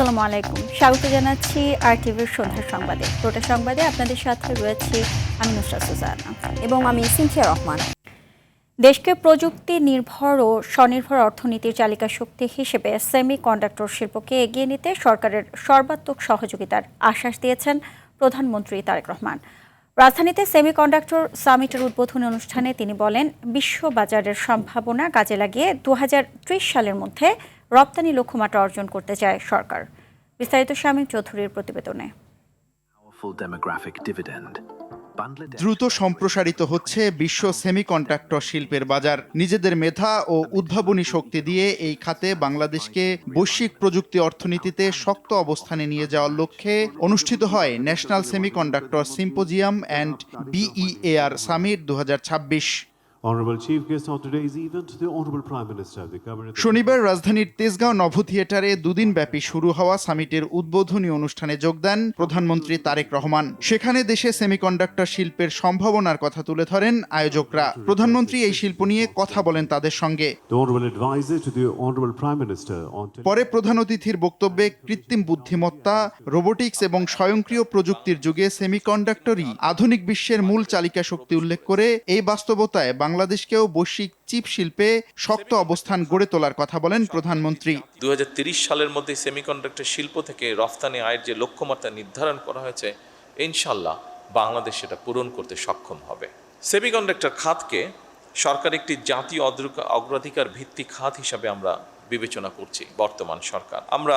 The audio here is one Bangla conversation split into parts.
আসসালামু আলাইকুম, স্বাগত জানাচ্ছি RTVর সন্ধ্যার সংবাদে। পুরোটা সংবাদে আপনাদের সাথে রয়েছে আমি নুসরাত সুজানা এবং আমি সিনথিয়া রহমান। দেশকে প্রযুক্তি নির্ভর ও স্বনির্ভর অর্থনীতির চালিকা শক্তি হিসেবে সেমিকন্ডাক্টর শিল্পকে এগিয়ে নিতে সরকারের সর্বাত্মক সহযোগিতার আশ্বাস দিয়েছেন প্রধানমন্ত্রী তারেক রহমান। রাজধানীতে সেমিকন্ডাক্টর সামিটের উদ্বোধনী অনুষ্ঠানে তিনি বলেন, বিশ্ববাজারের সম্ভাবনা কাজে লাগিয়ে 2030 সালের মধ্যে রপ্তানি লক্ষ্যমাত্রা অর্জন করতে চায় সরকার। বিস্তারিত শামীম চৌধুরীর প্রতিবেদনে। দ্রুত সম্প্রসারিত হচ্ছে বিশ্ব সেমিকন্ডাক্টর শিল্পের বাজার। নিজেদের মেধা ও উদ্ভাবনী শক্তি দিয়ে এই খাতে বাংলাদেশকে বৈশ্বিক প্রযুক্তি অর্থনীতিতে শক্ত অবস্থানে নিয়ে যাওয়ার লক্ষ্যে অনুষ্ঠিত হয় national semiconductor symposium and BEAR summit 2026। শনিবার রাজধানীর তেজগাঁও নভ থিয়েটারে দুদিনব্যাপী শুরু হওয়া সামিটের উদ্বোধনী অনুষ্ঠানে যোগ দেন প্রধানমন্ত্রী তারেক রহমান। সেখানে দেশে সেমিকন্ডাক্টর শিল্পের সম্ভাবনার কথা তুলে ধরেন আয়োজকরা। প্রধানমন্ত্রী এই শিল্প নিয়ে কথা বলেন তাদের সঙ্গে। পরে প্রধান অতিথির বক্তব্যে কৃত্রিম বুদ্ধিমত্তা, রোবোটিক্স এবং স্বয়ংক্রিয় প্রযুক্তির যুগে সেমিকন্ডাক্টরই আধুনিক বিশ্বের মূল চালিকা শক্তি উল্লেখ করে এই বাস্তবতায় বাংলাদেশকেও বৈশ্বিক চিপ শিল্পে শক্ত অবস্থান গড়ে তোলার কথা বলেন প্রধানমন্ত্রী। 2030 সালের মধ্যে সেমিকন্ডাক্টর শিল্প থেকে রফতানি আয়ের যে লক্ষ্যমাত্রা নির্ধারণ করা হয়েছে, ইনশাল্লাহ বাংলাদেশ সেটা পূরণ করতে সক্ষম হবে। সেমিকন্ডাক্টর খাতকে সরকার একটি জাতীয় অগ্রাধিকার ভিত্তিক খাত হিসাবে আমরা বিবেচনা করছি। বর্তমান সরকার আমরা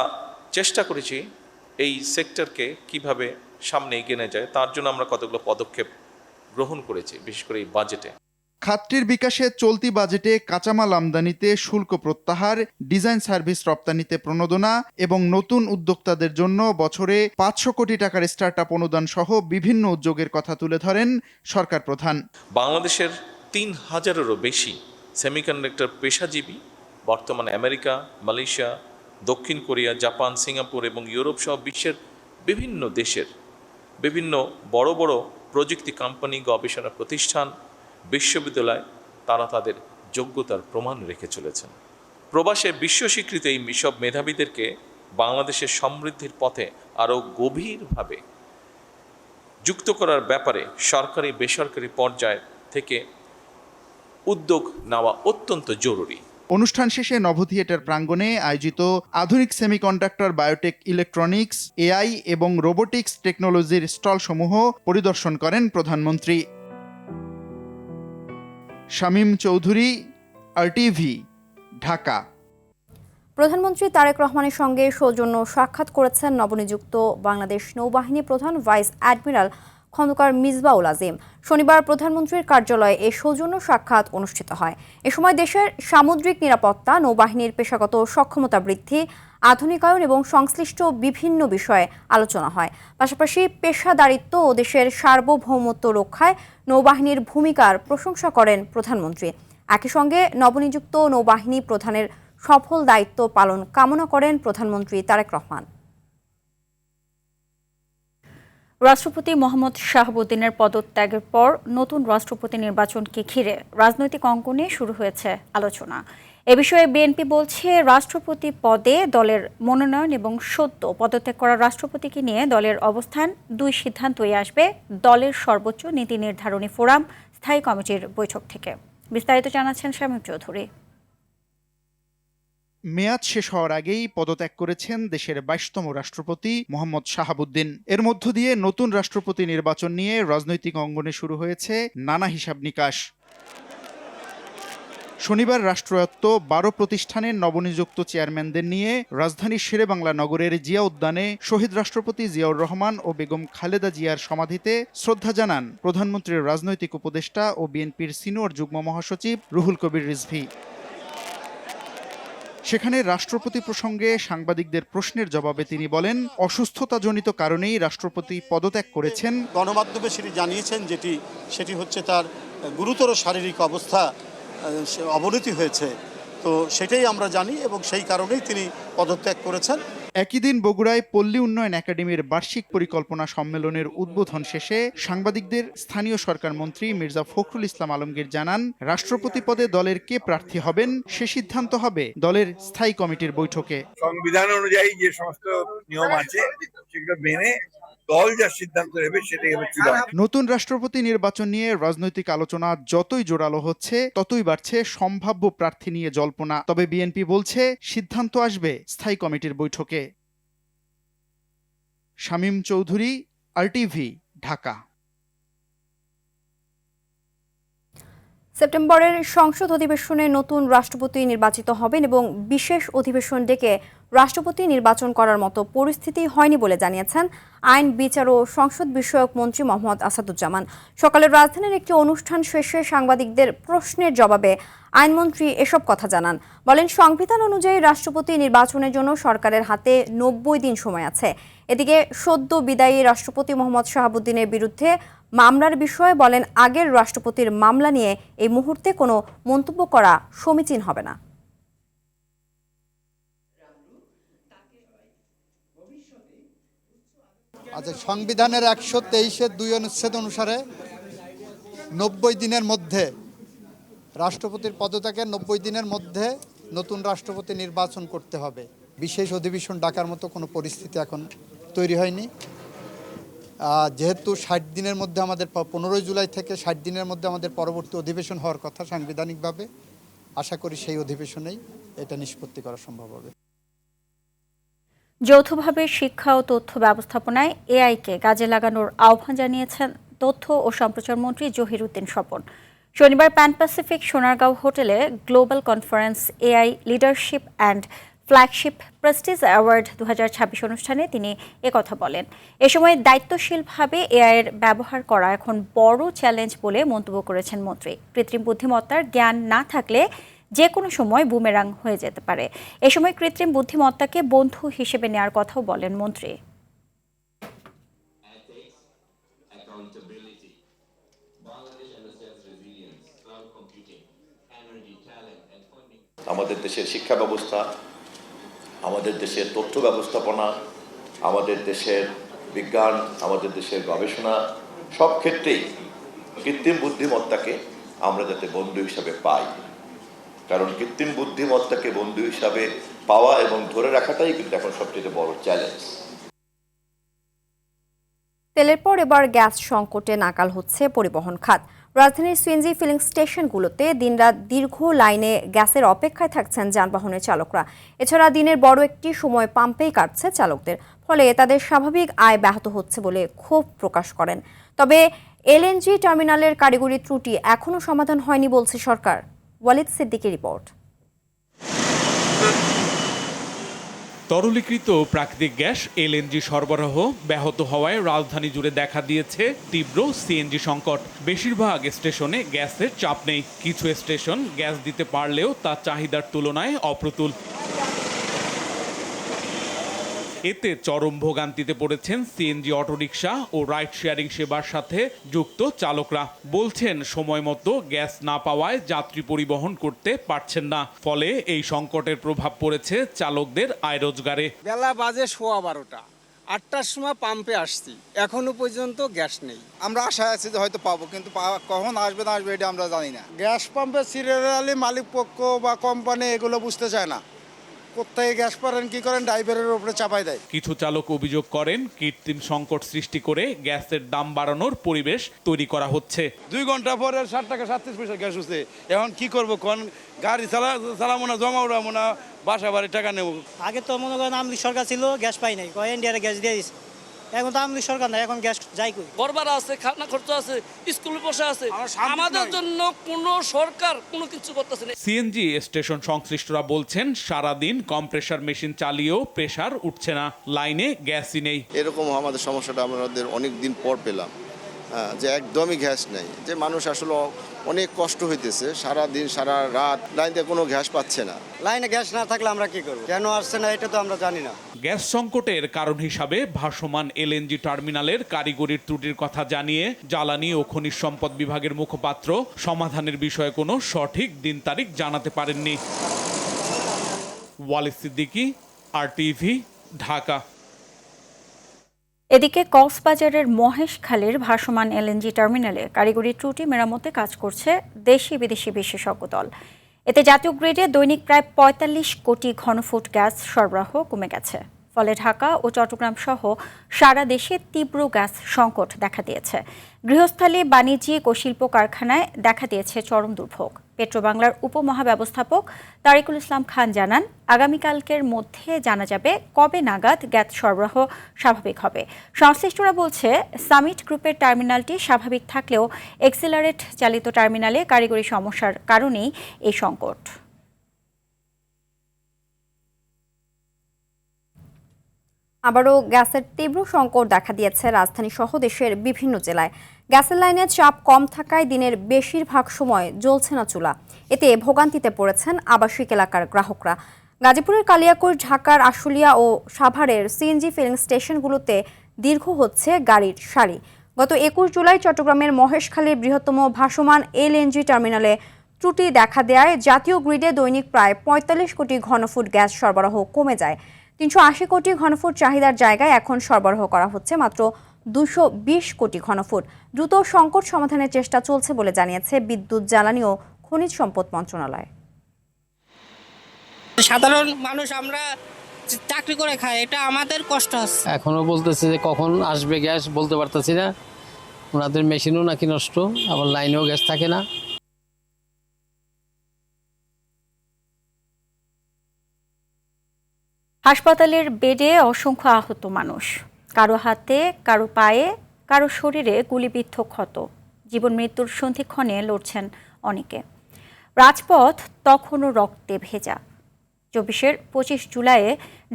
চেষ্টা করেছি এই সেক্টরকে কিভাবে সামনে এগিয়ে নেওয়া যায়, তার জন্য আমরা কতগুলো পদক্ষেপ গ্রহণ করেছি, বিশেষ করে এই বাজেটে। খাতটির বিকাশে চলতি বাজেটে কাঁচামাল আমদানিতে শুল্ক প্রত্যাহার, ডিজাইন সার্ভিস রপ্তানিতে প্রণোদনা এবং নতুন উদ্যোক্তাদের জন্য বছরে 500 কোটি টাকার স্টার্টআপ অনুদান সহ বিভিন্ন উদ্যোগের কথা তুলে ধরেন সরকার প্রধান। বাংলাদেশের 3000-এরও বেশি সেমিকন্ডাক্টর পেশাজীবী বর্তমানে আমেরিকা, মালয়েশিয়া, দক্ষিণ কোরিয়া, জাপান, সিঙ্গাপুর এবং ইউরোপ সহ বিশ্বের বিভিন্ন দেশের বিভিন্ন বড় বড় প্রযুক্তি কোম্পানি, গবেষণা প্রতিষ্ঠান, বিশ্ববিদ্যালয় তারা তাদের যোগ্যতার প্রমাণ রেখে চলেছেন। প্রবাসে বিশ্ব স্বীকৃত এই সব মেধাবীদেরকে বাংলাদেশের সমৃদ্ধির পথে আরও গভীরভাবে যুক্ত করার ব্যাপারে সরকারি বেসরকারি পর্যায় থেকে উদ্যোগ নেওয়া অত্যন্ত জরুরি। অনুষ্ঠান শেষে নভ থিয়েটার প্রাঙ্গণে আয়োজিত আধুনিক সেমিকন্ডাক্টর, বায়োটেক, ইলেকট্রনিক্স, AI এবং রোবোটিক্স টেকনোলজির স্টলসমূহ পরিদর্শন করেন প্রধানমন্ত্রী। শামীম চৌধুরী, RTV, ঢাকা। প্রধানমন্ত্রী তারেক রহমানের সঙ্গে সৌজন্য সাক্ষাৎ করেছেন নবনিযুক্ত বাংলাদেশ নৌবাহিনী প্রধান ভাইস অ্যাডমিরাল খন্দকার মিসবাউল আজিম। শনিবার প্রধানমন্ত্রীর কার্যালয়ে এই সৌজন্য সাক্ষাৎ অনুষ্ঠিত হয়। এ সময় দেশের সামুদ্রিক নিরাপত্তা, নৌবাহিনীর পেশাগত সক্ষমতা বৃদ্ধি, আধুনিকায়ন এবং সংশ্লিষ্ট বিভিন্ন বিষয়ে আলোচনা হয়। পাশাপাশি পেশাদারিত্ব ও দেশের সার্বভৌমত্ব রক্ষায় নৌবাহিনীর ভূমিকার প্রশংসা করেন প্রধানমন্ত্রী। একই সঙ্গে নবনিযুক্ত নৌবাহিনী প্রধানের সফল দায়িত্ব পালন কামনা করেন প্রধানমন্ত্রী তারেক রহমান। রাষ্ট্রপতি মোহাম্মদ শাহাবুদ্দিনের পদত্যাগের পর নতুন রাষ্ট্রপতি নির্বাচনকে ঘিরে রাজনৈতিক অঙ্গনে শুরু হয়েছে আলোচনা। এ বিষয়ে বিএনপি বলছে, রাষ্ট্রপতি পদে দলের মনোনয়ন এবং সদ্য পদত্যাগ করা রাষ্ট্রপতিকে নিয়ে দলের অবস্থান দুই সিদ্ধান্তই আসবে দলের সর্বোচ্চ নীতি নির্ধারণী ফোরাম স্থায়ী কমিটির বৈঠক থেকে। বিস্তারিত জানাচ্ছেন শামীম চৌধুরী। মেয়াদ শেষ হওয়ার আগেই পদত্যাগ করেছেন দেশের 22তম রাষ্ট্রপতি মোহাম্মদ শাহাবুদ্দিন। এর মধ্য দিয়ে নতুন রাষ্ট্রপতি নির্বাচন নিয়ে রাজনৈতিক অঙ্গনে শুরু হয়েছে নানা হিসাব নিকাশ। শনিবার রাষ্ট্রায়ত্ত 12 প্রতিষ্ঠানের নবনিযুক্ত চেয়ারম্যানদের নিয়ে রাজধানীর শেরেবাংলা নগরের জিয়া উদ্যানে শহীদ রাষ্ট্রপতি জিয়াউর রহমান ও বেগম খালেদা জিয়ার সমাধিতে শ্রদ্ধা জানান প্রধানমন্ত্রীর রাজনৈতিক উপদেষ্টা ও বিএনপির সিনিয়র যুগ্ম মহাসচিব রুহুল কবির রিজভী। সেখানে রাষ্ট্রপতি প্রসঙ্গে সাংবাদিকদের প্রশ্নের জবাবে তিনি বলেন, অসুস্থতাজনিত কারণেই রাষ্ট্রপতি পদত্যাগ করেছেন। গণমাধ্যমে সেটি জানিয়েছেন, সেটি হচ্ছে তার গুরুতর শারীরিক অবস্থা অবনতি হয়েছে। তো সেটাই আমরা জানি এবং সেই কারণেই তিনি পদত্যাগ করেছেন। একই দিন বগুড়ায় পল্লী উন্নয়ন একাডেমির বার্ষিক পরিকল্পনা সম্মেলনের উদ্বোধন শেষে সাংবাদিকদের স্থানীয় সরকার মন্ত্রী মির্জা ফখরুল ইসলাম আলমগীর জানান, রাষ্ট্রপতি পদে দলের কে প্রার্থী হবেন সে সিদ্ধান্ত হবে দলের স্থায়ী কমিটির বৈঠকে। সংবিধান অনুযায়ী যে সমস্ত নিয়ম আছে সেগুলো মেনে দল যা সিদ্ধান্ত নেবে সেটাই হবে চূড়ান্ত। নতুন রাষ্ট্রপতি নির্বাচন নিয়ে রাজনৈতিক আলোচনা যতই জোরালো হচ্ছে ততই বাড়ছে সম্ভাব্য প্রার্থী নিয়ে জল্পনা। তবে বিএনপি বলছে সিদ্ধান্ত আসবে স্থায়ী কমিটির বৈঠকে। শামীম চৌধুরী, RTV, ঢাকা। সেপ্টেম্বরের সংসদ অধিবেশনে নতুন রাষ্ট্রপতি নির্বাচিত হবেন এবং বিশেষ অধিবেশন ডেকে রাষ্ট্রপতি নির্বাচন করার মতো পরিস্থিতি হয়নি বলে জানিয়েছেন আইন, বিচার ও সংসদ বিষয়ক মন্ত্রী মোহাম্মদ আসাদুজ্জামান। সকালে রাজধানীর একটি অনুষ্ঠান শেষে সাংবাদিকদের প্রশ্নের জবাবে আইনমন্ত্রী এসব কথা জানান। বলেন, সংবিধান অনুযায়ী রাষ্ট্রপতি নির্বাচনের জন্য সরকারের হাতে 90 দিন সময় আছে। এদিকে সদ্য বিদায়ী রাষ্ট্রপতি মোহাম্মদ শাহাবুদ্দিনের বিরুদ্ধে মামলার বিষয়ে বলেন, আগের রাষ্ট্রপতির মামলা নিয়ে এই মুহূর্তে কোনো মন্তব্য করা সমীচীন হবে না। আচ্ছা, সংবিধানের 123(2) অনুচ্ছেদ অনুসারে 90 দিনের মধ্যে রাষ্ট্রপতির পদত্যাগের 90 দিনের মধ্যে নতুন রাষ্ট্রপতি নির্বাচন করতে হবে। বিশেষ অধিবেশন ডাকার মতো কোনো পরিস্থিতি এখন তৈরি হয়নি। যেহেতু 60 দিনের মধ্যে আমাদের 15 জুলাই থেকে 60 দিনের মধ্যে আমাদের পরবর্তী অধিবেশন হওয়ার কথা সাংবিধানিকভাবে, আশা করি সেই অধিবেশনেই এটা নিষ্পত্তি করা সম্ভব হবে। যৌথভাবে শিক্ষা ও তথ্য ব্যবস্থাপনায় এআইকে কাজে লাগানোর আহ্বান জানিয়েছেন তথ্য ও সম্প্রচার মন্ত্রী জহিরুদ্দিন স্বপন। শনিবার প্যান প্যাসিফিক সোনারগাঁও হোটেলে global conference AI leadership and flagship Prestige award 2026 অনুষ্ঠানে তিনি একথা বলেন। এ সময় দায়িত্বশীলভাবে এআইয়ের ব্যবহার করা এখন বড় চ্যালেঞ্জ বলে মন্তব্য করেছেন মন্ত্রী। কৃত্রিম বুদ্ধিমত্তার জ্ঞান না থাকলে যে কোনো সময় বুমেরাং হয়ে যেতে পারে। এ সময় কৃত্রিম বুদ্ধিমত্তাকে বন্ধু হিসেবে নেওয়ার কথাও বলেন মন্ত্রী। আমাদের দেশের শিক্ষা ব্যবস্থা, আমাদের দেশের তথ্য ব্যবস্থাপনা, আমাদের দেশের বিজ্ঞান, আমাদের দেশের গবেষণা, সব ক্ষেত্রেই কৃত্রিম বুদ্ধিমত্তাকে আমরা যাতে বন্ধু হিসাবে পাই। কারণ কৃত্রিম বুদ্ধিমত্তাকে বন্ধু হিসাবে পাওয়া এবং ধরে রাখাটাই কিন্তু এখন সবচেয়ে বড় চ্যালেঞ্জ। তেলের পর এবার গ্যাস সংকটে নাকাল হচ্ছে পরিবহন খাত। রাজধানীর সিএনজি ফিলিং স্টেশনগুলোতে দিনরাত দীর্ঘ লাইনে গ্যাসের অপেক্ষায় থাকছেন যানবাহনের চালকরা। এছাড়া দিনের বড় একটি সময় পাম্পেই কাটছে চালকদের, ফলে তাদের স্বাভাবিক আয় ব্যাহত হচ্ছে বলে ক্ষোভ প্রকাশ করেন। তবে এলএনজি টার্মিনালের কারিগরি ত্রুটি এখনও সমাধান হয়নি বলছে সরকার। ওয়ালিদ সিদ্দিকের রিপোর্ট। তরলীকৃত প্রাকৃতিক গ্যাস এলএনজি সরবরাহ ব্যাহত হওয়ায় রাজধানী জুড়ে দেখা দিয়েছে তীব্র সিএনজি সংকট। বেশিরভাগ স্টেশনে গ্যাসের চাপ নেই। কিছু স্টেশন গ্যাস দিতে পারলেও তা চাহিদার তুলনায় অপ্রতুল। এতে চরম ভোগান্তিতে পড়েছেন সিএনজি অটোরিকশা ও রাইড শেয়ারিং সেবার সাথে যুক্ত চালকরা। বলছেন, সময় মতো গ্যাস না পাওয়ায় যাত্রী পরিবহন করতে পারছেন না। ফলে এই সংকটের প্রভাব পড়েছে চালকদের আয় রোজগারে। বেলা বাজে 12:15, 8টার সময় পাম্পে আসছি, এখনো পর্যন্ত গ্যাস নেই। আমরা আশা আছি যে হয়তো পাবো, কিন্তু কখন আসবে না আসবে এটা আমরা জানি না। গ্যাস পাম্পের সিরিয়ালি মালিক পক্ষ বা কোম্পানি এগুলো বুঝতে চায় না। কোথায় গ্যাস পারেন কি করেন, ড্রাইভারের উপরে চাপাই দেয়। কিছু চালক অভিযোগ করেন, কৃত্রিম সংকট সৃষ্টি করে গ্যাসের দাম বাড়ানোর পরিবেশ তৈরি করা হচ্ছে। 2 ঘন্টা পরে 60 টাকা 37 পয়সা গ্যাস হচ্ছে। এখন কি করবো, কোন গাড়ি চালাবো না, জমা উড়াবো না, বাসা বাড়ি টাকা নেবো। আগে তো মনে করেন আমলি সরকার ছিল, গ্যাস পাই নাই, ইন্ডিয়ারে গ্যাস দিয়ে দিচ্ছে। এখন তো আমলি সরকার নাই, এখন গ্যাস যাই কই। গড়বাড়া আছে, খানা খরচ আছে, স্কুল বসে আছে, আমাদের জন্য কোনো সরকার কোনো কিছু করতেছে না। সিএনজি স্টেশন সংশ্লিষ্টরা বলছেন, সারাদিন কম্প্রেসার মেশিন চালিয়েও প্রেসার উঠছে না, লাইনে গ্যাসই নেই। এরকম আমাদের সমস্যাটা আমাদের অনেক দিন পর পেলাম, যে একদমই গ্যাস নেই, যে মানুষ আসলে অনেক কষ্ট হইতেছে, সারা দিন সারা রাত লাইনে কোনো গ্যাস পাচ্ছে না। লাইনে গ্যাস না থাকলে আমরা কি করব, কেন আসছে না এটা তো আমরা জানি না। গ্যাস সংকটের কারণ হিসাবে ভাসমান এলএনজি টার্মিনালের কারিগরি ত্রুটির কথা জানিয়ে জ্বালানি ও খনিজ সম্পদ বিভাগের মুখপাত্র সমাধানের বিষয়ে কোনো সঠিক দিন তারিখ জানাতে পারেননি। ওয়ালিদ সিদ্দিকী, RTV, ঢাকা। এদিকে কক্সবাজারের মহেশখালীর ভাসমান এলএনজি টার্মিনালে কারিগরি ত্রুটি মেরামতে কাজ করছে দেশি বিদেশি বিশেষজ্ঞ দল। এতে জাতীয় গ্রিডে দৈনিক প্রায় ৪৫ কোটি ঘনফুট গ্যাস সরবরাহ কমে গেছে। ফলে ঢাকা ও চট্টগ্রাম সহ সারা দেশে তীব্র গ্যাস সংকট দেখা দিয়েছে। গৃহস্থালী, বাণিজ্যিক ও শিল্প কারখানায় দেখা দিয়েছে চরম দুর্ভোগ। পেট্রোবাংলার উপমহাব্যবস্থাপক তারিকুল ইসলাম খান জানান, আগামীকালকের মধ্যে জানা যাবে কবে নাগাদ গ্যাস সরবরাহ স্বাভাবিক হবে। সংশ্লিষ্টরা বলছে, সামিট গ্রুপের টার্মিনালটি স্বাভাবিক থাকলেও এক্সিলারেট চালিত টার্মিনালে কারিগরি সমস্যার কারণেই এই সংকট। আবারও গ্যাসের তীব্র সংকট দেখা দিয়েছে রাজধানী সহ দেশের বিভিন্ন জেলায়। গ্যাসের লাইনে চাপ কম থাকায় দিনের বেশিরভাগ সময় জ্বলছে না চুলা। এতে ভোগান্তিতে পড়েছেন আবাসিক এলাকার গ্রাহকরা। গাজীপুরের কালিয়াকৈর, ঢাকার আশুলিয়া ও সাভারের সিএনজি ফিলিং স্টেশনগুলোতে দীর্ঘ হচ্ছে গাড়ির সারি। গত ২১ জুলাই চট্টগ্রামের মহেশখালীর বৃহত্তম ভাসমান এলএনজি টার্মিনালে ত্রুটি দেখা দেয় জাতীয় গ্রিডে দৈনিক প্রায় ৪৫ কোটি ঘনফুট গ্যাস সরবরাহ কমে যায়। ৩৮০ কোটি ঘনফুট চাহিদার জায়গায় এখন সরবরাহ করা হচ্ছে মাত্র ২২০ কোটি ঘনফুট। দ্রুত সংকট সমাধানের চেষ্টা চলছে বলে জানিয়েছে বিদ্যুৎ, জ্বালানি ও খনিজ সম্পদ মন্ত্রণালয়। সাধারণ মানুষ আমরা চাকরি করে খাই, এটা আমাদের কষ্ট হচ্ছে। এখনো বলতেছে যে কখন আসবে গ্যাস, বলতে পারতেছি না। ওনাদের মেশিনও নাকি নষ্ট, আবার লাইনেও গ্যাস থাকে না। হাসপাতালের বেডে অসংখ্য আহত মানুষ, কারো হাতে, কারো পায়ে, কারো শরীরে গুলিবিদ্ধ ক্ষত। জীবন মৃত্যুর সন্ধিক্ষণে লড়ছেন অনেকে। রাজপথ তখনও রক্তে ভেজা। ২৫ জুলাইয়ে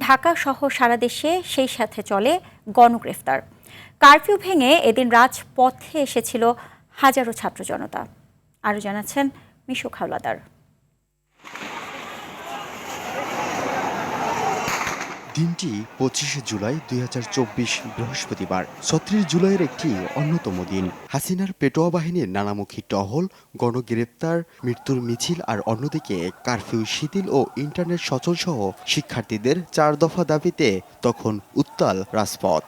ঢাকা সহ সারা দেশে সেই সাথে চলে গণগ্রেফতার। কারফিউ ভেঙে এদিন রাজপথে এসেছিল হাজারো ছাত্র জনতা। আরও জানাচ্ছেন মিশুক হাওলাদার। দিনটি ২৫ জুলাই ২০২৪ বৃহস্পতিবার। ৩৬ জুলাইয়ের একটি অন্যতম দিন। হাসিনার পেটোয়া বাহিনীর নানামুখী টহল, গণগ্রেপ্তার, মৃত্যুর মিছিল, আর অন্যদিকে কারফিউ শিথিল ও ইন্টারনেট সচল সহ শিক্ষার্থীদের ৪ দফা দাবিতে তখন উত্তাল রাজপথ।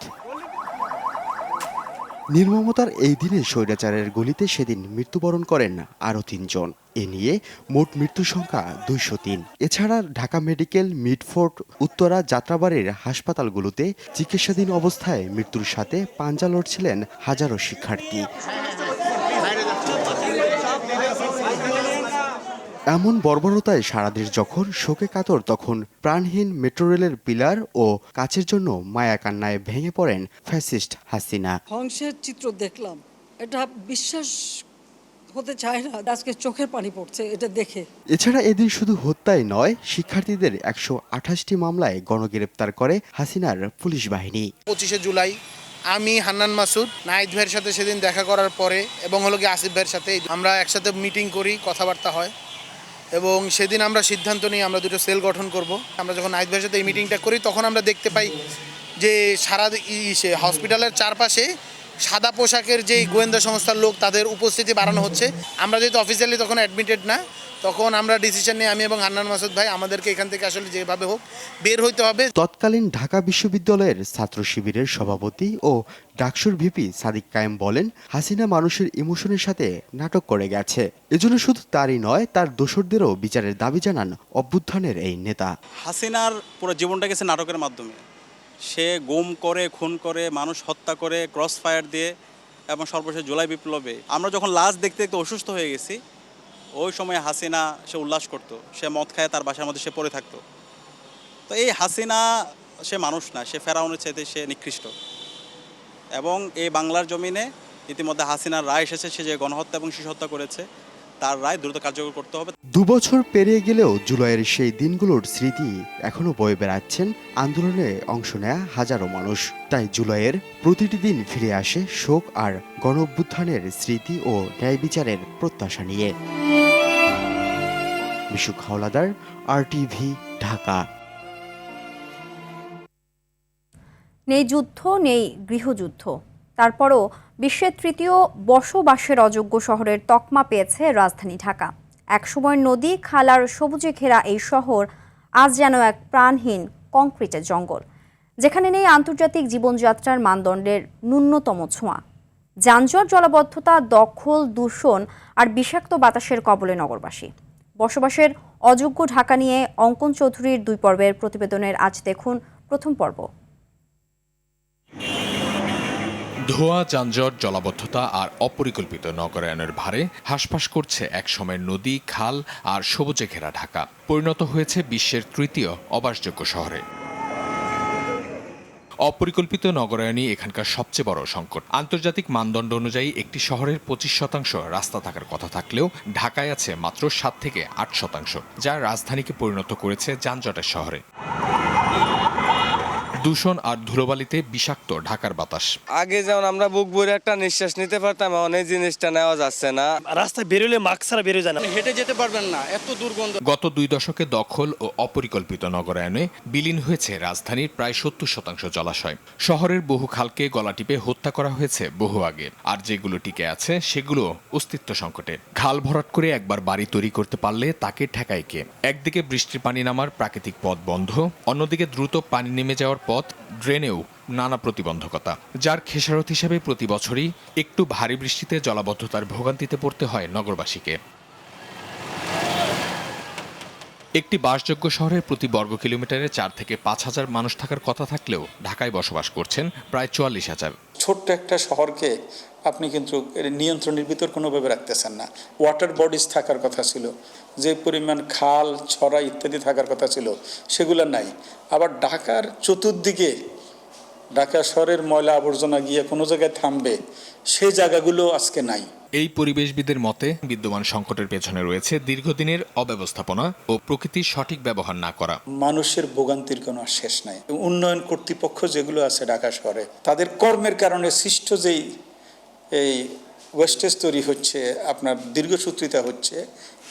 নির্মমতার এই দিনে স্বৈরাচারের গুলিতে সেদিন মৃত্যুবরণ করেন আরও ৩ জন। এ নিয়ে মোট মৃত্যু সংখ্যা ২০৩। এছাড়া ঢাকা মেডিকেল, মিডফোর্ট, উত্তরা, যাত্রাবাড়ির হাসপাতালগুলোতে চিকিৎসাধীন অবস্থায় মৃত্যুর সাথে পাঞ্জা লড়ছিলেন হাজারো শিক্ষার্থী। এমন বর্বরতায় সারা দেশ যখন শোকে কাতর, তখন প্রাণহীন মেট্রো রেলের পিলার ও কাচের জন্য মায়া কান্নায় ভেঙে পড়েন ফ্যাসিস্ট হাসিনা। ধ্বংসের চিত্র দেখলাম, এটা বিশ্বাস হতে চায় না, আজকে চোখের পানি পড়ছে এটা দেখে। এছাড়া এদিন শুধু হত্যাই নয়, শিক্ষার্থীদের ১২৮টি মামলায় গণগ্রেপ্তার করে হাসিনার পুলিশ বাহিনী। ২৫ জুলাই আমি, হান্নান মাসুদ, নাহিদ ভাইয়ের সাথে সেদিন দেখা করার পরে এবং আসিফ ভাইয়ের সাথে আমরা একসাথে মিটিং করি, কথাবার্তা হয় এবং সেদিন আমরা সিদ্ধান্ত নিই আমরা দুটো সেল গঠন করব। আমরা যখন নাহিদ ভাইয়ের সাথে এই মিটিংটা করি তখন আমরা দেখতে পাই যে সারা হসপিটালের চারপাশে সাদা পোশাকের যে গোয়েন্দা সংস্থার লোক, তাদের উপস্থিতি বাড়ানো হচ্ছে। আমরা যেহেতু অফিসিয়ালি তখন অ্যাডমিটেড না, তখন আমরা ডিসিশন নিই, আমি এবং হান্নান মাসুদ ভাই, আমাদেরকে এখান থেকে আসলে যেভাবে হোক বের হইতে হবে। তৎকালীন ঢাকা বিশ্ববিদ্যালয়ের ছাত্র শিবিরের সভাপতি ও ডাকসুর ভিপি সাদিক কায়েম বলেন, হাসিনা মানুষের ইমোশনের সাথে নাটক করে গেছে। এজন্য শুধু তারই নয়, তার দোসরদেরও বিচারের দাবি জানান অভ্যুত্থানের এই নেতা। হাসিনার পুরো জীবনটা গেছে নাটকের মাধ্যমে। সে গুম করে, খুন করে, মানুষ হত্যা করে, ক্রস ফায়ার দিয়ে, এবং সর্বশেষ জুলাই বিপ্লবে আমরা যখন লাশ দেখতে দেখতে অসুস্থ হয়ে গেছি, ওই সময় হাসিনা সে উল্লাস করতো, সে মদ খায় তার বাসার মধ্যে সে পড়ে থাকতো। তো এই হাসিনা সে মানুষ না, সে ফেরাউনের চাইতে সে নিকৃষ্ট। এবং এই বাংলার জমিনে ইতিমধ্যে হাসিনার রায় এসেছে, সে যে গণহত্যা এবং শিশু হত্যা করেছে তার রায় দ্রুত কার্যকর করতে হবে। ২ বছর পেরিয়ে গেলেও জুলাইয়ের সেই দিনগুলোর স্মৃতি এখনো বয়ে বেড়াচ্ছেন আন্দোলনে অংশ নেয়া হাজারো মানুষ। তাই জুলাইয়ের প্রতিটি দিন ফিরে আসে শোক আর গণঅভ্যুত্থানের স্মৃতি ও ন্যায় বিচারের প্রত্যাশা নিয়ে। মিশুক হাওলাদার, RTV, ঢাকা। নেই যুদ্ধ, নেই গৃহযুদ্ধ, তারপরও বিশ্বের তৃতীয় বসবাসের অযোগ্য শহরের তকমা পেয়েছে রাজধানী ঢাকা। একসময় নদী, খাল আর সবুজে ঘেরা এই শহর আজ যেন এক প্রাণহীন কংক্রিটের জঙ্গল। যেখানে নেই আন্তর্জাতিক জীবনযাত্রার মানদণ্ডের ন্যূনতম ছোঁয়া। যানজট, জলাবদ্ধতা, দখল, দূষণ আর বিষাক্ত বাতাসের কবলে নগরবাসী। বসবাসের অযোগ্য ঢাকা নিয়ে অঙ্কন চৌধুরীর 2 পর্বের প্রতিবেদনের আজ দেখুন প্রথম পর্ব। ধোঁয়া, যানজট, জলাবদ্ধতা আর অপরিকল্পিত নগরায়নের ভারে হাঁসফাঁস করছে একসময়ের নদী, খাল আর সবুজে ঘেরা ঢাকা। পরিণত হয়েছে বিশ্বের তৃতীয় অবাসযোগ্য শহরে। অপরিকল্পিত নগরায়নই এখানকার সবচেয়ে বড় সংকট। আন্তর্জাতিক মানদণ্ড অনুযায়ী একটি শহরের 25% রাস্তা থাকার কথা থাকলেও ঢাকায় আছে মাত্র 7 থেকে 8%, যা রাজধানীকে পরিণত করেছে যানজটের শহরে। দূষণ আর ধুলোবালিতে বিষাক্ত ঢাকার বাতাস। আগে যেমন আমরা বুক ভরে একটা নিঃশ্বাস নিতে পারতাম, অনেক জিনিসটা নেওয়া যাচ্ছে না। রাস্তায় বেরোলে মাস্ক ছাড়া বেরোয় যায় না, হেঁটে যেতে পারবেন না, এত দুর্গন্ধ। গত 2 দশকে দখল ও অপরিকল্পিত নগরায়নে বিলীন হয়েছে রাজধানীর প্রায় 70% জলাশয়। শহরের বহু খালকে গলা টিপে হত্যা করা হয়েছে বহু আগে, আর যেগুলো টিকে আছে সেগুলো অস্তিত্ব সংকটে। খাল ভরাট করে একবার বাড়ি তৈরি করতে পারলে তাকে ঠেকায় কে? একদিকে বৃষ্টির পানি নামার প্রাকৃতিক পথ বন্ধ, অন্যদিকে দ্রুত পানি নেমে যাওয়ার পথ ড্রেনেও নানা প্রতিবন্ধকতা, যার খেসারত হিসেবে প্রতি বছরই একটু ভারী বৃষ্টিতে জলাবদ্ধতার ভোগান্তিতে পড়তে হয় নগরবাসীকে। একটি বাসযোগ্য শহরের প্রতি বর্গ কিলোমিটারে 4 থেকে 5 হাজার মানুষ থাকার কথা থাকলেও ঢাকায় বসবাস করছেন প্রায় 44,000। ছোট্ট একটা শহরকে আপনি কিন্তু নিয়ন্ত্রণের ভিতর কোনোভাবে রাখতেছেন না। ওয়াটার বডিজ থাকার কথা ছিল, যে পরিমাণ খাল, ছড়া ইত্যাদি থাকার কথা ছিল, সেগুলো নাই। আবার ঢাকার চতুর্দিকে ঢাকা শহরের ময়লা আবর্জনা গিয়ে কোনো জায়গায় থামবে, সেই জায়গাগুলো আজকে নাই। এই পরিবেশবিদের মতে বিদ্যমান সংকটের পেছনে রয়েছে দীর্ঘদিনের অব্যবস্থাপনা ও প্রকৃতির সঠিক ব্যবহার না করা। মানুষের ভোগান্তির কোনো শেষ নাই। উন্নয়ন কর্তৃপক্ষ যেগুলো আছে ঢাকা শহরে, তাদের কর্মের কারণে সৃষ্ট যেই এই ওয়েস্টেজ তৈরি হচ্ছে, আপনার দীর্ঘসূত্রিতা হচ্ছে,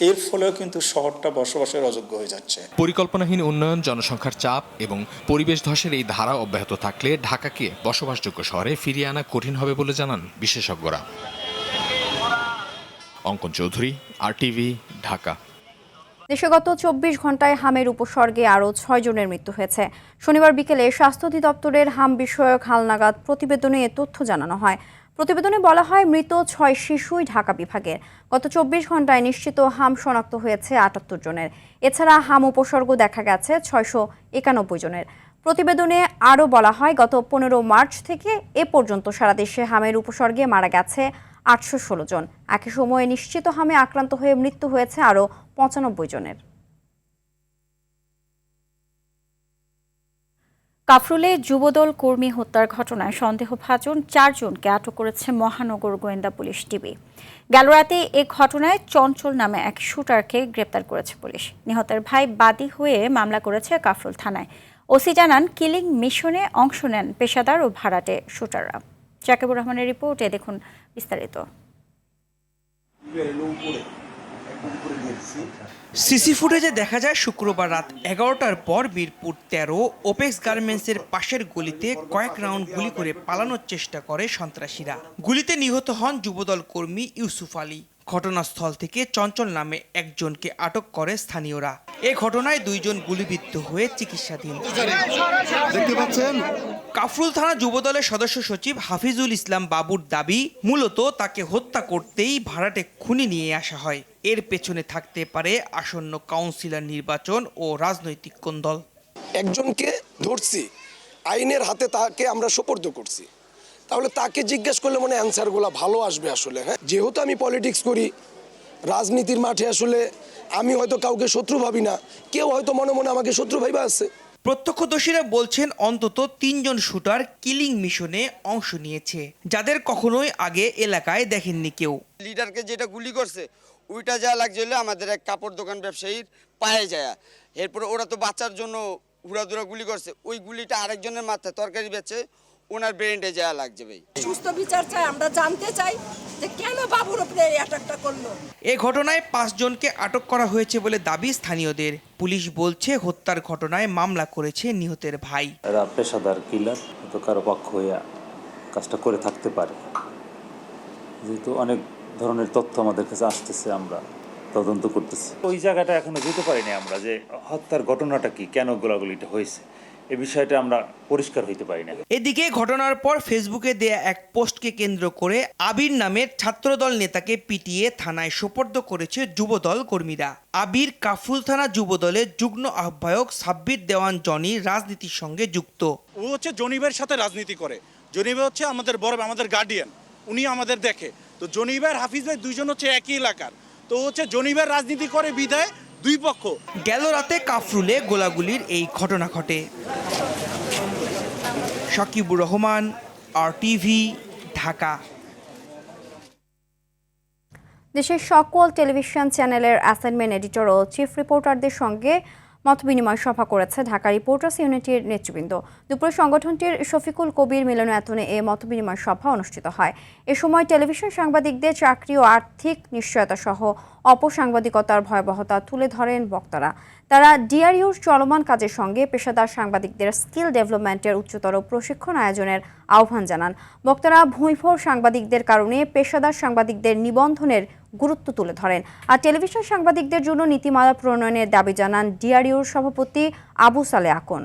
এর ফলেও কিন্তু শহরটা বসবাসের অযোগ্য হয়ে যাচ্ছে। পরিকল্পনাহীন উন্নয়ন, জনসংখ্যার চাপ এবং পরিবেশ ধসের এই ধারা অব্যাহত থাকলে ঢাকাকে বসবাসযোগ্য শহরে ফিরিয়ে আনা কঠিন হবে বলে জানান বিশেষজ্ঞরা। অঙ্কন চৌধুরী, RTV, ঢাকা। দেশে গত 24 ঘন্টায় হামের উপসর্গে আরও 6 জনের মৃত্যু হয়েছে। শনিবার বিকেলে স্বাস্থ্য অধিদপ্তরের হাম বিষয়ক হালনাগাদ প্রতিবেদনে এ তথ্য জানানো হয়। প্রতিবেদনে বলা হয়, মৃত 6 শিশুই ঢাকা বিভাগের। গত 24 ঘন্টায় নিশ্চিত হাম শনাক্ত হয়েছে 78 জনের। এছাড়া হাম উপসর্গ দেখা গেছে 691 জনের। প্রতিবেদনে আরও বলা হয়, গত 15 মার্চ থেকে এ পর্যন্ত সারা দেশে হামের উপসর্গে মারা গেছে 816 জন। একই সময়ে নিশ্চিত হামে আক্রান্ত হয়ে মৃত্যু হয়েছে আরও 95 জনের। কাফরুলে যুবদল কর্মী হত্যার ঘটনায় সন্দেহভাজন 4 জনকে আটক করেছে মহানগর গোয়েন্দা পুলিশ ডিবি। গেল রাতে এ ঘটনায় চঞ্চল নামে এক শুটারকে গ্রেপ্তার করেছে পুলিশ। নিহতের ভাই বাদী হয়ে মামলা করেছে কাফরুল থানায়। ওসি জানান, কিলিং মিশনে অংশ নেন পেশাদার ও ভাড়াটে শুটাররা। জাকিবুর রহমানের রিপোর্টে দেখুন বিস্তারিত। সিসি ফুটেজে দেখা যায় শুক্রবার রাত 11টার পর মিরপুর 13 ওপেক্স গার্মেন্টসের পাশের গলিতে কয়েক রাউন্ড গুলি করে পালানোর চেষ্টা করে সন্ত্রাসীরা। গুলিতে নিহত হন যুবদল কর্মী ইউসুফ আলী। ঘটনাস্থল থেকে চঞ্চল নামে একজনকে আটক করে স্থানীয়রা। এ ঘটনায় 2 জন গুলিবিদ্ধ হয়ে চিকিৎসাধীন। দেখতে পাচ্ছেন, কাফরুল থানা যুবদলের সদস্য সচিব হাফিজুল ইসলাম বাবুর দাবি, মূলত তাকে হত্যা করতেই ভাড়াটে খুনি নিয়ে আসা হয়। এর পেছনে থাকতে পারে আসন্ন কাউন্সিলর নির্বাচন ও রাজনৈতিক কোন্দল। একজনকে ধরছি, আইনের হাতে তাকে আমরা সোপর্দ করছি, তাহলে তাকে জিজ্ঞেস করলে মনে অ্যান্সারগুলো ভালো আসবে আসলে। হ্যাঁ, যেহেতু আমি পলিটিক্স করি, রাজনীতির মাঠে আসলে আমি হয়তো কাউকে শত্রু ভাবি না, কেউ হয়তো মনে মনে আমাকে শত্রু ভাইবা আছে। প্রত্যক্ষদর্শীরা বলছেন, অন্তত 3 জন শুটার কিলিং মিশনে অংশ নিয়েছে, যাদের কখনোই আগে এলাকায় দেখেননি কেউ। লিডারকে যেটা গুলি করছে ওইটা যা লাগছিল আমাদের এক কাপড় দোকান ব্যবসায়ীর পায়ে যায়। এরপর ওরা তো বাচ্চার জন্য হুড়াদুরা গুলি করছে, ওই গুলিটা আরেকজনের মাথায় তরকারি বেচে ওনার ব্রেনটে যা লাগছে। ভাই, সুস্থ বিচার চাই, আমরা জানতে চাই যে কেন বাবুর উপরে এই অ্যাটাকটা করলো। এই ঘটনায় 5 জনকে আটক করা হয়েছে বলে দাবি স্থানীয়দের। পুলিশ বলছে, হত্যার ঘটনায় মামলা করেছে নিহতের ভাই। এরা পেশাদার কিলার, তো কারো পক্ষ হয়ে কাজটা করে থাকতে পারে। যেহেতু অনেক ধরনের তথ্য আমাদের কাছে আসতেছে, আমরা তদন্ত করতেছি। ওই জায়গাটা এখনো যেতে পারিনি আমরা, যে হত্যার ঘটনাটা কি, কেন গোলাগুলিটা হয়েছে, এই বিষয়টা আমরা পরিষ্কার হইতে পারি না। এদিকে ঘটনার পর ফেসবুকে দেয়া এক পোস্টকে কেন্দ্র করে আবির নামের ছাত্রদল নেতাকে পিটিয়ে থানায় সোপর্দ করেছে যুবদল কর্মীরা। আবির কাফরুল থানা যুবদলের যুগ্ম আহ্বায়ক সাব্বির দেওয়ান জনি রাজনীতির সঙ্গে যুক্ত। ও হচ্ছে জনিবের সাথে রাজনীতি করে। জনিবে হচ্ছে আমাদের বড় আমাদের গার্ডিয়ান, উনি আমাদের দেখে। তো জনিবের হাফিজ ভাই দুইজন হচ্ছে একই এলাকার, তো হচ্ছে জনিবের রাজনীতি করে বিধায় দুই পক্ষ। গেল রাতে কাফরুলে গোলাগুলির এই ঘটনা ঘটে। শাকিবুর রহমান, RTV, ঢাকা। দেশের সকল টেলিভিশন চ্যানেলের অ্যাসাইনমেন্ট এডিটর ও চিফ রিপোর্টারদের সঙ্গে মতবিনিময় সভা করেছে ঢাকা রিপোর্টার্স ইউনিটির নেতৃবৃন্দ। দুপুরে সংগঠনটির শফিকুল কবির মিলনায়তনে এ মতবিনিময় সভা অনুষ্ঠিত হয়। এ সময় টেলিভিশন সাংবাদিকদের চাকরি ও আর্থিক নিশ্চয়তা সহ অপসাংবাদিকতার ভয়াবহতা তুলে ধরেন বক্তারা। তারা ডিআরইউর চলমান কাজের সঙ্গে পেশাদার সাংবাদিকদের স্কিল ডেভেলপমেন্টের উচ্চতর প্রশিক্ষণ আয়োজনের আহ্বান জানান। বক্তারা ভূঁইফোড় সাংবাদিকদের কারণে পেশাদার সাংবাদিকদের নিবন্ধনের গুরুত্ব তুলে ধরেন। আর টেলিভিশন সাংবাদিকদের জন্য নীতিমালা প্রণয়নের দাবি জানান ডিআরইউর সভাপতি আবু সালে আকন।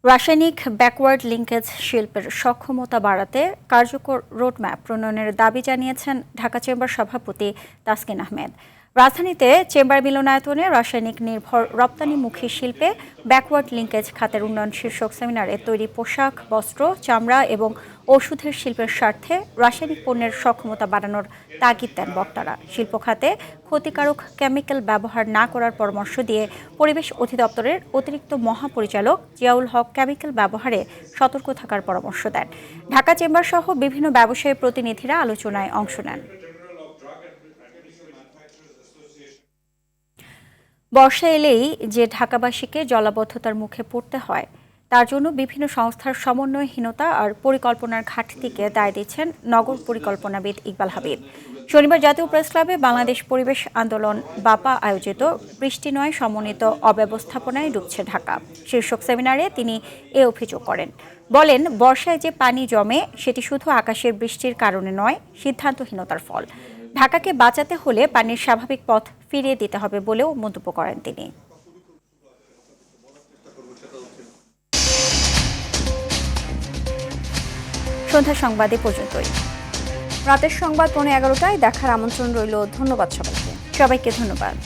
রাসায়নিক ব্যাকওয়ার্ড লিঙ্কেজ শিল্পের সক্ষমতা বাড়াতে কার্যকর রোডম্যাপ প্রণয়নের দাবি জানিয়েছেন ঢাকা চেম্বার সভাপতি তাসকিন আহমেদ। রাজধানীতে চেম্বার মিলনায়তনে রাসায়নিক নির্ভর রপ্তানিমুখী শিল্পে ব্যাকওয়ার্ড লিঙ্কেজ খাতের উন্নয়ন শীর্ষক সেমিনারে তৈরি পোশাক, বস্ত্র, চামড়া এবং ওষুধের শিল্পের স্বার্থে রাসায়নিক পণ্যের সক্ষমতা বাড়ানোর তাগিদ দেন বক্তারা। শিল্প খাতে ক্ষতিকারক কেমিক্যাল ব্যবহার না করার পরামর্শ দিয়ে পরিবেশ অধিদপ্তরের অতিরিক্ত মহাপরিচালক জিয়াউল হক কেমিক্যাল ব্যবহারে সতর্ক থাকার পরামর্শ দেন। ঢাকা চেম্বার সহ বিভিন্ন ব্যবসায়ী প্রতিনিধিরা আলোচনায় অংশ নেন। বর্ষা এলেই যে ঢাকাবাসীকে জলাবদ্ধতার মুখে পড়তে হয়, তার জন্য বিভিন্ন সংস্থার সমন্বয়হীনতা আর পরিকল্পনার ঘাটতিকে দায় দিচ্ছেন নগর পরিকল্পনাবিদ ইকবাল হাবিব। শনিবার জাতীয় প্রেস ক্লাবে বাংলাদেশ পরিবেশ আন্দোলন বাপা আয়োজিত বৃষ্টি নয় সমন্বিত অব্যবস্থাপনায় ডুবছে ঢাকা শীর্ষক সেমিনারে তিনি এ অভিযোগ করেন। বলেন, বর্ষায় যে পানি জমে সেটি শুধু আকাশের বৃষ্টির কারণে নয়, সিদ্ধান্তহীনতার ফল। ঢাকাকে বাঁচাতে হলে পানির স্বাভাবিক পথ ফিরিয়ে দিতে হবে বলেও মন্তব্য করেন তিনি। সন্ধ্যা সংবাদে পর্যন্তই। রাতের সংবাদ 11:15টায় দেখার আমন্ত্রণ রইল। ধন্যবাদ সবাইকে। সবাইকে ধন্যবাদ।